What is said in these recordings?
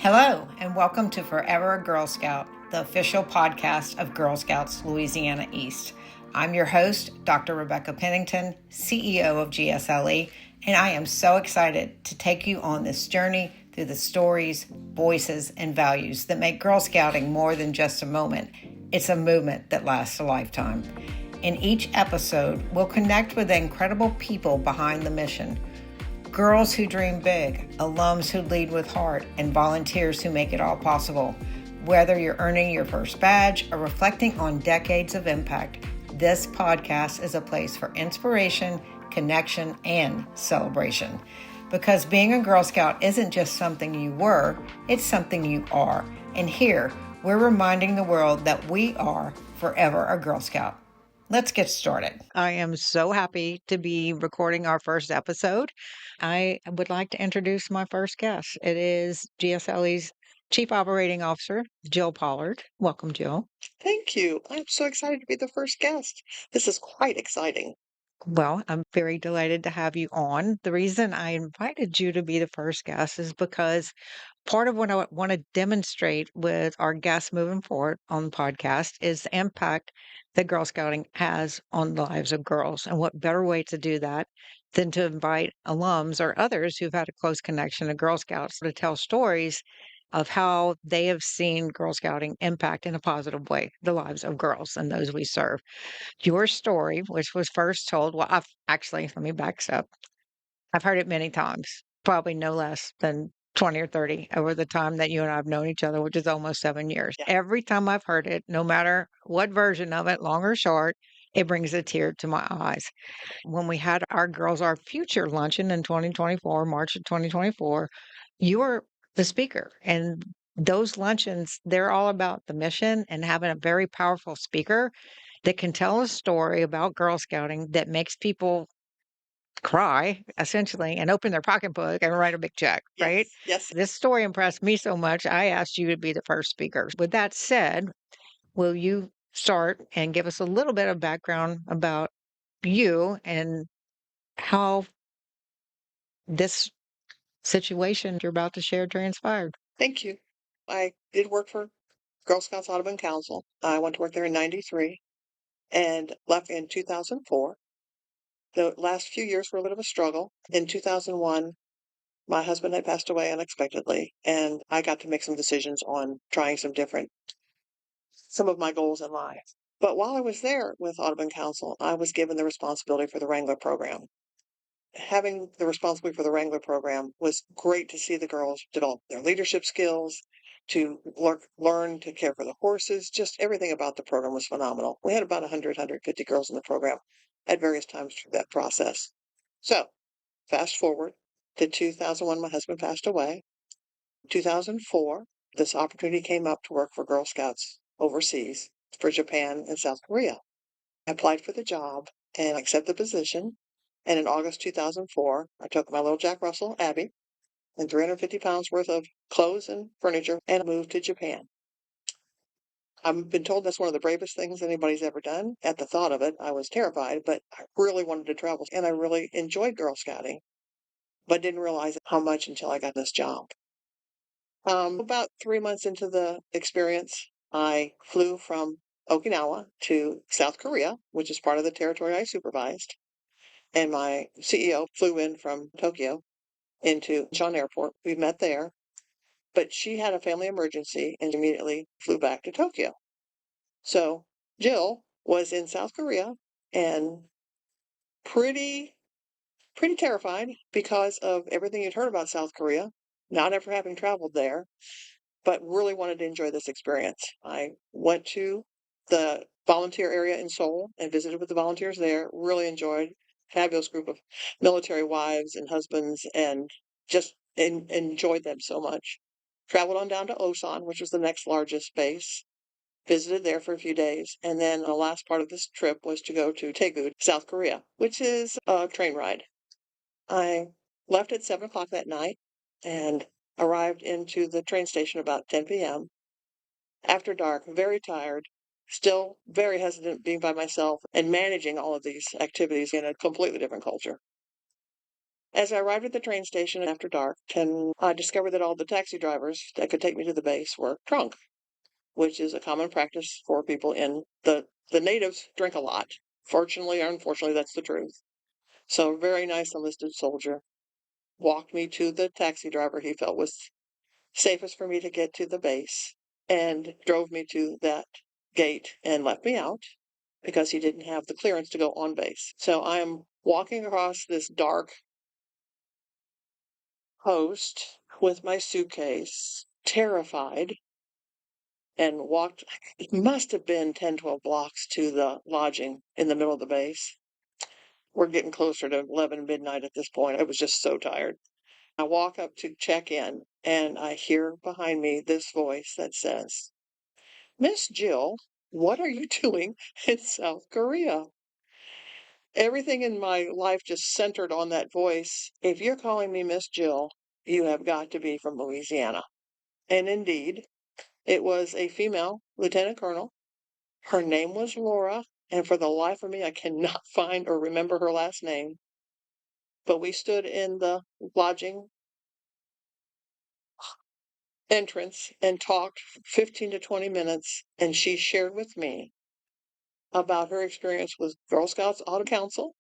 Hello, and welcome to Forever a Girl Scout, the official podcast of Girl Scouts Louisiana East. I'm your host, Dr. Rebecca Pennington, CEO of GSLE, and I am so excited to take you on this journey through the stories, voices, and values that make Girl Scouting more than just a moment. It's a movement that lasts a lifetime. In each episode, we'll connect with the incredible people behind the mission. Girls who dream big, alums who lead with heart, and volunteers who make it all possible. Whether you're earning your first badge or reflecting on decades of impact, this podcast is a place for inspiration, connection, and celebration. Because being a Girl Scout isn't just something you were, it's something you are. And here, we're reminding the world that we are forever a Girl Scout. Let's get started. I am so happy to be recording our first episode. I would like to introduce my first guest. It is GSLE's Chief Operating Officer, Jill Pollard. Welcome, Jill. Thank you. I'm so excited to be the first guest. This is quite exciting. Well, I'm very delighted to have you on. The reason I invited you to be the first guest is because part of what I want to demonstrate with our guests moving forward on the podcast is the impact that Girl Scouting has on the lives of girls. And what better way to do that than to invite alums or others who've had a close connection to Girl Scouts to tell stories of how they have seen Girl Scouting impact in a positive way the lives of girls and those we serve. Your story, which was first told, well, let me back up. I've heard it many times, probably no less than 20 or 30 over the time that you and I have known each other, which is almost 7 years. Yeah. Every time I've heard it, no matter what version of it, long or short, it brings a tear to my eyes. When we had our Girls Our Future luncheon in 2024, March of 2024, you were the speaker. And those luncheons, they're all about the mission and having a very powerful speaker that can tell a story about Girl Scouting that makes people cry, essentially, and open their pocketbook and write a big check, right? Yes. This story impressed me so much, I asked you to be the first speaker. With that said, will you start and give us a little bit of background about you and how this situation you're about to share transpired? Thank you. I did work for Girl Scouts Audubon Council. I went to work there in 93 and left in 2004. The last few years were a bit of a struggle. In 2001, my husband had passed away unexpectedly, and I got to make some decisions on trying some of my goals in life. But while I was there with Audubon Council, I was given the responsibility for the Wrangler program. Having the responsibility for the Wrangler program was great to see the girls develop their leadership skills, to learn to care for the horses. Just everything about the program was phenomenal. We had about 150 girls in the program at various times through that process. So, fast forward to 2001, my husband passed away. 2004, this opportunity came up to work for Girl Scouts overseas for Japan and South Korea. I applied for the job and accepted the position. And in August 2004, I took my little Jack Russell, Abby, and 350 pounds worth of clothes and furniture and moved to Japan. I've been told that's one of the bravest things anybody's ever done. At the thought of it, I was terrified, but I really wanted to travel and I really enjoyed Girl Scouting, but didn't realize how much until I got this job. About 3 months into the experience, I flew from Okinawa to South Korea, which is part of the territory I supervised. And my CEO flew in from Tokyo into Incheon Airport. We met there, but she had a family emergency and immediately flew back to Tokyo. So Jill was in South Korea and pretty pretty terrified because of everything you'd heard about South Korea, not ever having traveled there, but really wanted to enjoy this experience. I went to the volunteer area in Seoul and visited with the volunteers there. Really enjoyed fabulous group of military wives and husbands and just enjoyed them so much. Traveled on down to Osan, which was the next largest base. Visited there for a few days. And then the last part of this trip was to go to Daegu, South Korea, which is a train ride. I left at 7 o'clock that night and arrived into the train station about 10 p.m. After dark, very tired, still very hesitant being by myself and managing all of these activities in a completely different culture. As I arrived at the train station after dark, and I discovered that all the taxi drivers that could take me to the base were drunk, which is a common practice for people in the natives drink a lot. Fortunately or unfortunately, that's the truth. So a very nice enlisted soldier walked me to the taxi driver he felt was safest for me to get to the base and drove me to that gate and let me out because he didn't have the clearance to go on base. So I am walking across this dark post with my suitcase, terrified, and walked, it must have been 10, 12 blocks to the lodging in the middle of the base. We're getting closer to 11 midnight at this point. I was just so tired. I walk up to check in and I hear behind me this voice that says, Miss Jill, what are you doing in South Korea? Everything in my life just centered on that voice. If you're calling me Miss Jill, you have got to be from Louisiana. And indeed, it was a female lieutenant colonel. Her name was Laura, and for the life of me, I cannot find or remember her last name. But we stood in the lodging entrance and talked 15 to 20 minutes, and she shared with me about her experience with Girl Scouts Autumn Council,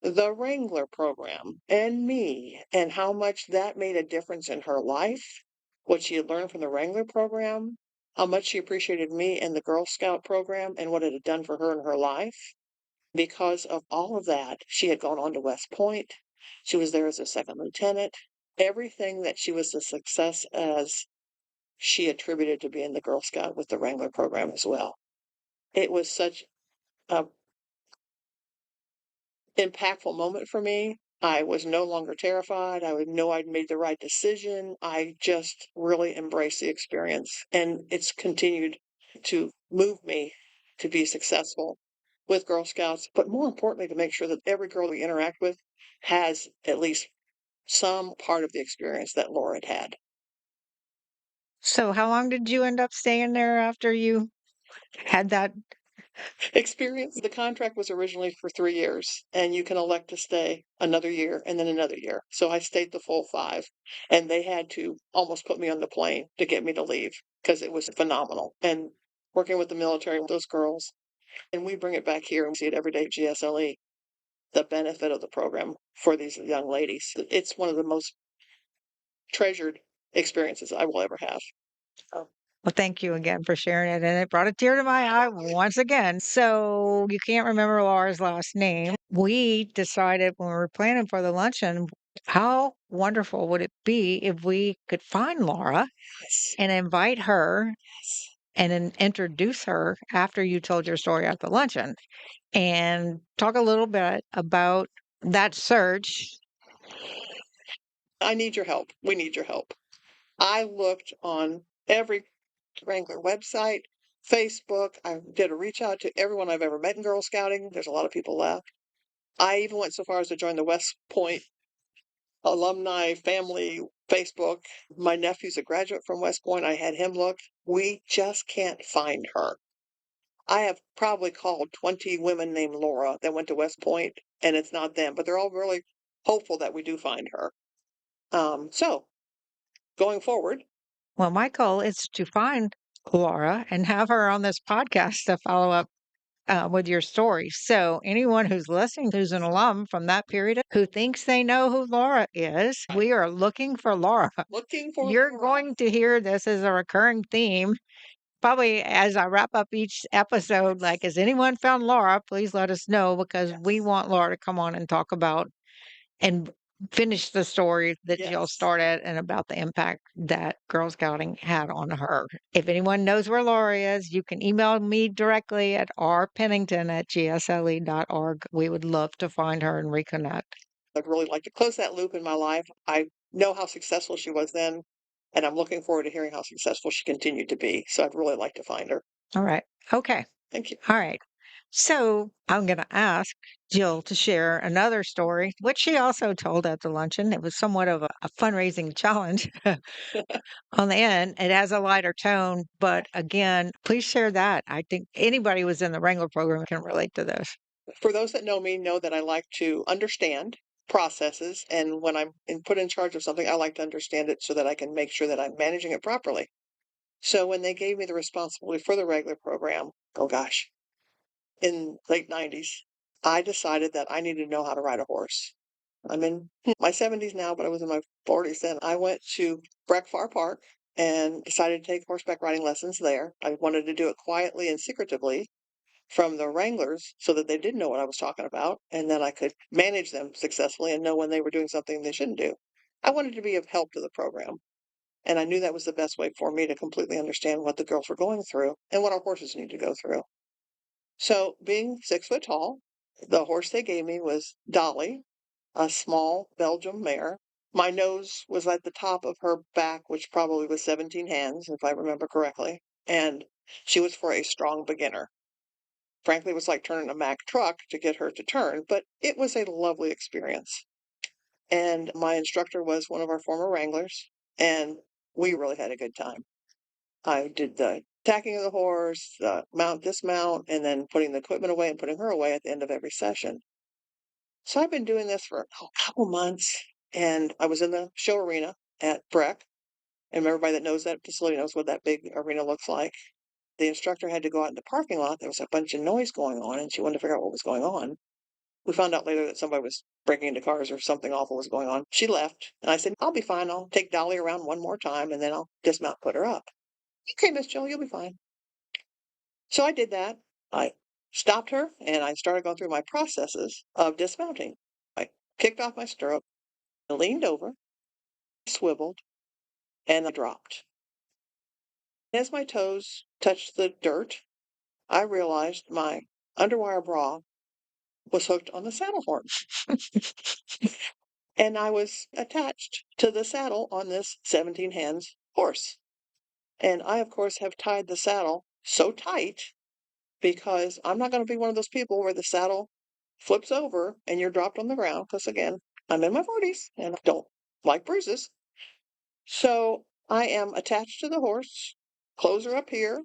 the Wrangler program, and me, and how much that made a difference in her life, what she had learned from the Wrangler program, how much she appreciated me and the Girl Scout program, and what it had done for her in her life. Because of all of that, she had gone on to West Point. She was there as a second lieutenant. Everything that she was a success as, she attributed to being the Girl Scout with the Wrangler program as well. It was such a impactful moment for me. I was no longer terrified. I would know I'd made the right decision. I just really embraced the experience, and it's continued to move me to be successful with Girl Scouts, but more importantly, to make sure that every girl we interact with has at least some part of the experience that Laura had had. So, how long did you end up staying there after you had that? Experience. The contract was originally for 3 years, and you can elect to stay another year and then another year. So I stayed the full 5, and they had to almost put me on the plane to get me to leave because it was phenomenal. And working with the military, those girls, and we bring it back here and see it every day at GSLE, the benefit of the program for these young ladies. It's one of the most treasured experiences I will ever have. Oh, Well, thank you again for sharing it. And it brought a tear to my eye once again. So, you can't remember Laura's last name. We decided when we were planning for the luncheon, how wonderful would it be if we could find Laura yes, and invite her yes. and then introduce her after you told your story at the luncheon and talk a little bit about that search. I need your help. We need your help. I looked on every Wrangler website, Facebook. I did a reach out to everyone I've ever met in Girl Scouting. There's a lot of people left. I even went so far as to join the West Point alumni family Facebook. My nephew's a graduate from West Point. I had him look. We just can't find her. I have probably called 20 women named Laura that went to West Point, and it's not them, but they're all really hopeful that we do find her. So going forward, Well, my goal is to find Laura and have her on this podcast to follow up with your story. So, anyone who's listening who's an alum from that period who thinks they know who Laura is, we are looking for Laura. looking for You're Laura. going to hear this as a recurring theme. Probably as I wrap up each episode, like, has anyone found Laura? Please let us know because we Yes. want Laura to come on and talk about and finish the story that Jill Yes. started and about the impact that Girl Scouting had on her. If anyone knows where Laura is, you can email me directly at rpennington@gsle.org. We would love to find her and reconnect. I'd really like to close that loop in my life. I know how successful she was then, and I'm looking forward to hearing how successful she continued to be. So I'd really like to find her. All right. Okay. Thank you. All right. So I'm going to ask Jill to share another story, which she also told at the luncheon. It was somewhat of a fundraising challenge on the end. It has a lighter tone, but again, please share that. I think anybody who was in the Wrangler program can relate to this. For those that know me, know that I like to understand processes. And when I'm put in charge of something, I like to understand it so that I can make sure that I'm managing it properly. So when they gave me the responsibility for the regular program, oh gosh, in late 90s, I decided that I needed to know how to ride a horse. I'm in my 70s now, but I was in my 40s then. I went to Breck Farr Park and decided to take horseback riding lessons there. I wanted to do it quietly and secretively from the wranglers so that they didn't know what I was talking about, and then I could manage them successfully and know when they were doing something they shouldn't do. I wanted to be of help to the program, and I knew that was the best way for me to completely understand what the girls were going through and what our horses need to go through. So, being 6 foot tall, the horse they gave me was Dolly, a small Belgium mare. My nose was at the top of her back, which probably was 17 hands, if I remember correctly. And she was for a strong beginner. Frankly, it was like turning a Mack truck to get her to turn, but it was a lovely experience. And my instructor was one of our former wranglers, and we really had a good time. I did the tacking of the horse, the mount, dismount, and then putting the equipment away and putting her away at the end of every session. So I've been doing this for a couple months, and I was in the show arena at Breck, and everybody that knows that facility knows what that big arena looks like. The instructor had to go out in the parking lot. There was a bunch of noise going on, and she wanted to figure out what was going on. We found out later that somebody was breaking into cars or something awful was going on. She left, and I said, I'll be fine. I'll take Dolly around one more time, and then I'll dismount, put her up. Okay, Miss Jill, you'll be fine. So I did that. I stopped her, and I started going through my processes of dismounting. I kicked off my stirrup, leaned over, swiveled, and I dropped. As my toes touched the dirt, I realized my underwire bra was hooked on the saddle horn. And I was attached to the saddle on this 17 hands horse. And I, of course, have tied the saddle so tight because I'm not going to be one of those people where the saddle flips over and you're dropped on the ground. Because again, I'm in my 40s and I don't like bruises. So I am attached to the horse, clothes are up here,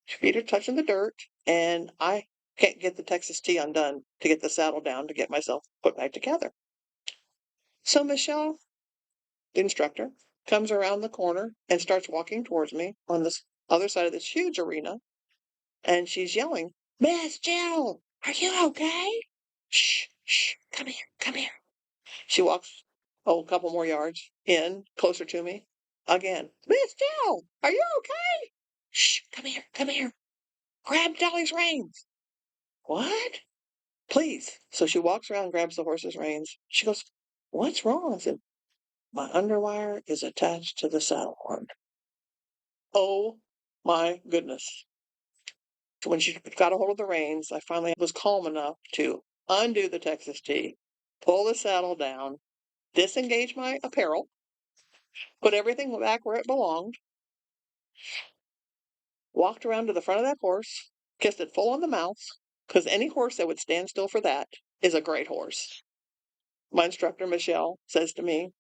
feet are touching the dirt, and I can't get the Texas T undone to get the saddle down to get myself put back together. So Michelle, the instructor, comes around the corner and starts walking towards me on this other side of this huge arena, and she's yelling, Miss Jill, are you okay? Shh, shh, come here, come here. She walks, a couple more yards in, closer to me. Again, Miss Jill, are you okay? Shh, come here, come here. Grab Dolly's reins. What? Please. So she walks around, grabs the horse's reins. She goes, What's wrong? I said, My underwire is attached to the saddle horn. Oh my goodness. So when she got a hold of the reins, I finally was calm enough to undo the Texas T, pull the saddle down, disengage my apparel, put everything back where it belonged, walked around to the front of that horse, kissed it full on the mouth, because any horse that would stand still for that is a great horse. My instructor, Michelle, says to me,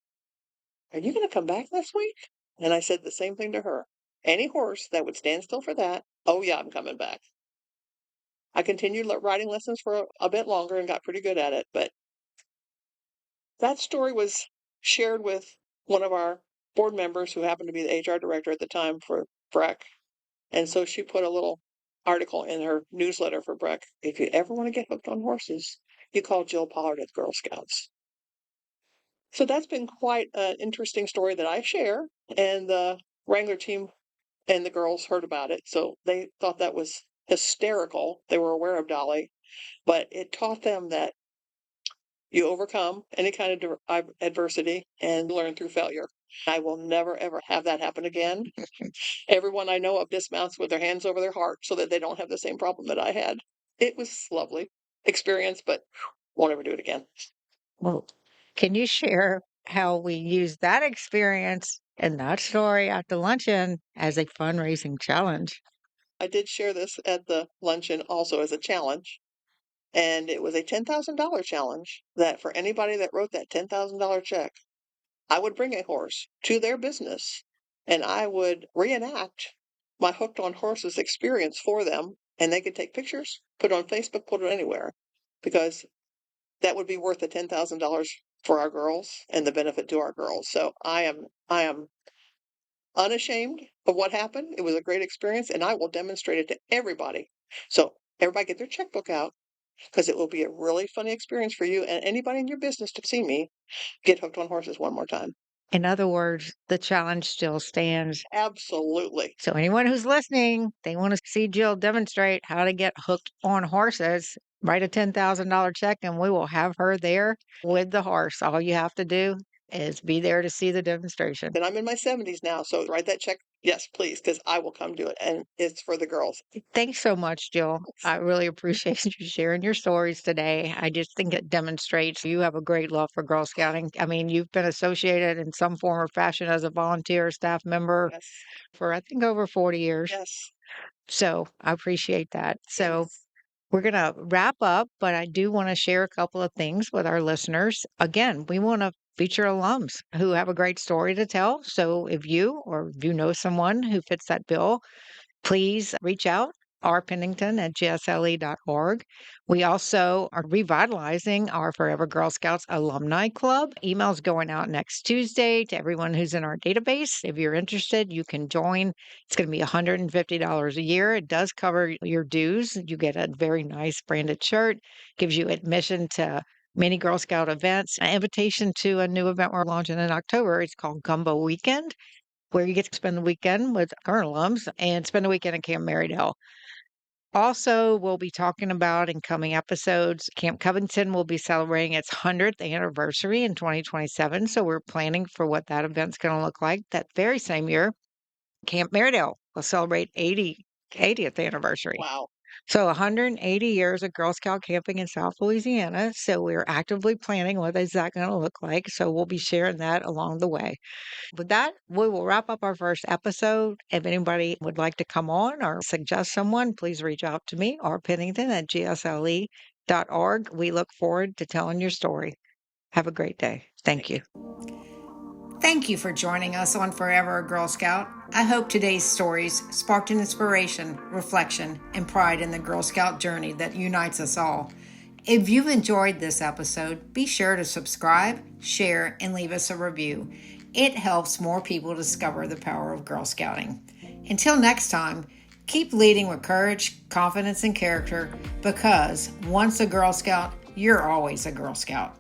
Are you going to come back this week? And I said the same thing to her. Any horse that would stand still for that, oh yeah, I'm coming back. I continued riding lessons for a bit longer and got pretty good at it, but that story was shared with one of our board members who happened to be the HR director at the time for Breck. And so she put a little article in her newsletter for Breck. If you ever want to get hooked on horses, you call Jill Pollard at Girl Scouts. So that's been quite an interesting story that I share. And the Wrangler team and the girls heard about it. So they thought that was hysterical. They were aware of Dolly, but it taught them that you overcome any kind of adversity and learn through failure. I will never, ever have that happen again. Everyone I know of dismounts with their hands over their heart so that they don't have the same problem that I had. It was lovely experience, but won't ever do it again. Well, can you share how we use that experience and that story at the luncheon as a fundraising challenge? I did share this at the luncheon also as a challenge, and it was a $10,000 challenge that for anybody that wrote that $10,000 check, I would bring a horse to their business and I would reenact my hooked on horses experience for them, and they could take pictures, put it on Facebook, put it anywhere, because that would be worth the $10,000 for our girls and the benefit to our girls. So I am unashamed of what happened. It was a great experience, and I will demonstrate it to everybody. So everybody get their checkbook out because it will be a really funny experience for you and anybody in your business to see me get hooked on horses one more time. In other words, the challenge still stands. Absolutely. So anyone who's listening, they want to see Jill demonstrate how to get hooked on horses, write a $10,000 check and we will have her there with the horse. All you have to do is be there to see the demonstration. And I'm in my 70s now, so write that check. Yes, please, because I will come do it. And it's for the girls. Thanks so much, Jill. I really appreciate you sharing your stories today. I just think it demonstrates you have a great love for Girl Scouting. I mean, you've been associated in some form or fashion as a volunteer staff member Yes. for, I think, over 40 years. Yes. So I appreciate that. So Yes. we're going to wrap up, but I do want to share a couple of things with our listeners. Again, we want to feature alums who have a great story to tell. So if you or if you know someone who fits that bill, please reach out, rpennington@gsle.org. We also are revitalizing our Forever Girl Scouts Alumni Club. Emails going out next Tuesday to everyone who's in our database. If you're interested, you can join. It's going to be $150 a year. It does cover your dues. You get a very nice branded shirt, gives you admission to many Girl Scout events, an invitation to a new event we're launching in October. It's called Gumbo Weekend, where you get to spend the weekend with current alums and spend the weekend at Camp Marydale. Also, we'll be talking about in coming episodes, Camp Covington will be celebrating its 100th anniversary in 2027. So we're planning for what that event's going to look like. That very same year, Camp Marydale will celebrate 80th anniversary. Wow. So 180 years of Girl Scout camping in South Louisiana. So we're actively planning what is that going to look like. So we'll be sharing that along the way. With that, we will wrap up our first episode. If anybody would like to come on or suggest someone, please reach out to me or Pennington@gsle.org. We look forward to telling your story. Have a great day. Thank you. Thank you for joining us on Forever a Girl Scout. I hope today's stories sparked an inspiration, reflection, and pride in the Girl Scout journey that unites us all. If you've enjoyed this episode, be sure to subscribe, share, and leave us a review. It helps more people discover the power of Girl Scouting. Until next time, keep leading with courage, confidence, and character, because once a Girl Scout, you're always a Girl Scout.